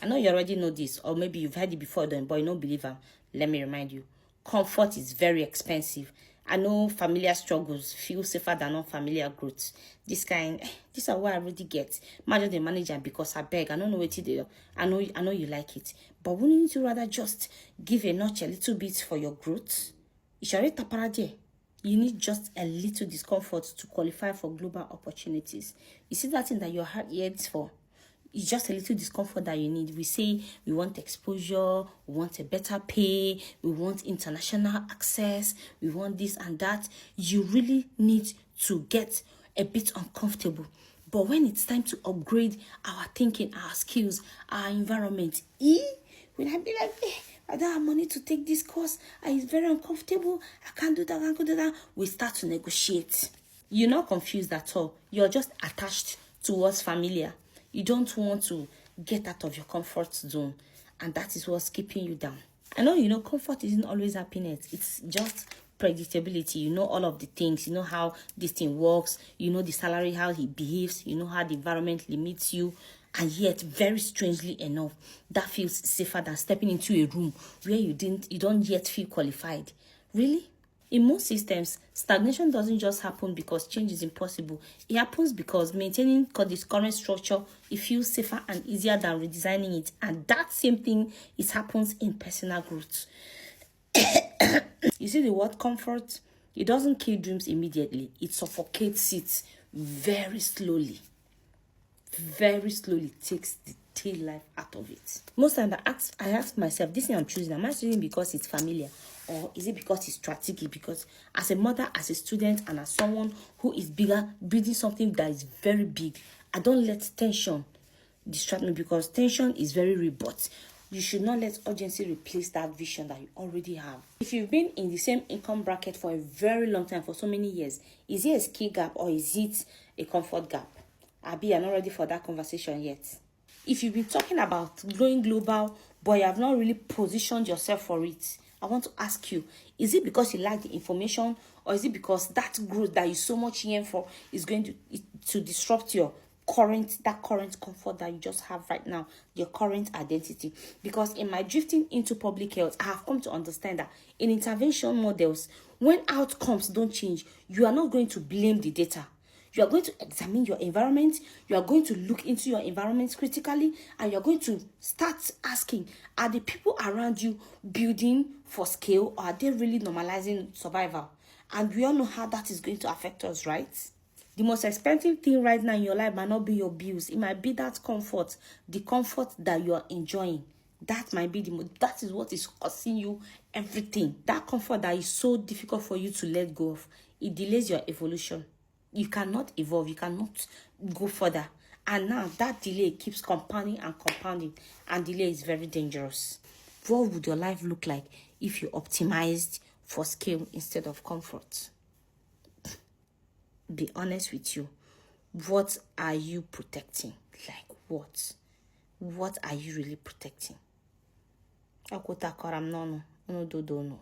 I know you already know this, or maybe you've heard it before, but you don't believe them. Let me remind you. Comfort is very expensive. I know familiar struggles feel safer than unfamiliar growth. These are what I really get. Imagine the manager because I beg. I don't know what it is. I know you like it. But wouldn't you rather just give a notch a little bit for your growth? It's already tapara. You need just a little discomfort to qualify for global opportunities. You see that thing that your heart yearns for? It's just a little discomfort that you need. We say we want exposure, we want a better pay, we want international access, we want this and that. You really need to get a bit uncomfortable. But when it's time to upgrade our thinking, our skills, our environment, when I be like, I don't have money to take this course, it's very uncomfortable, I can't do that, we start to negotiate. You're not confused at all. You're just attached to what's familiar. You don't want to get out of your comfort zone, and that is what's keeping you down. I know, comfort isn't always happiness. It's just predictability. You know all of the things. You know how this thing works. You know the salary, how he behaves. You know how the environment limits you. And yet, very strangely enough, that feels safer than stepping into a room where you don't yet feel qualified. Really? In most systems, stagnation doesn't just happen because change is impossible. It happens because maintaining this current structure, it feels safer and easier than redesigning it. And that same thing happens in personal growth. You see the word comfort? It doesn't kill dreams immediately. It suffocates it very slowly. Very slowly takes the tail life out of it. Most times I ask myself, this thing I'm choosing, am I choosing because it's familiar? Or is it because it's strategic? Because as a mother, as a student, and as someone who is building something that is very big, I don't let tension distract me, because tension is very real. But you should not let urgency replace that vision that you already have. If you've been in the same income bracket for a very long time, for so many years, is it a skill gap or is it a comfort gap? Abi, I'm not ready for that conversation yet. If you've been talking about going global, but you have not really positioned yourself for it, I want to ask you, is it because you lack the information, or is it because that growth that you so much yearn for is going to disrupt your current comfort that you just have right now, your current identity? Because in my drifting into public health, I have come to understand that in intervention models, when outcomes don't change, you are not going to blame the data. You are going to examine your environment. You are going to look into your environment critically, and you are going to start asking, are the people around you building for scale, or are they really normalizing survival? And we all know how that is going to affect us, right? The most expensive thing right now in your life might not be your bills. It might be that comfort, the comfort that you are enjoying. That might be that is what is costing you everything. That comfort that is so difficult for you to let go of. It delays your evolution. You cannot evolve. You cannot go further. And now that delay keeps compounding, and delay is very dangerous. What would your life look like if you optimized for scale instead of comfort? Be honest with you. What are you protecting? Like what? What are you really protecting? Akota karam no no. No do no.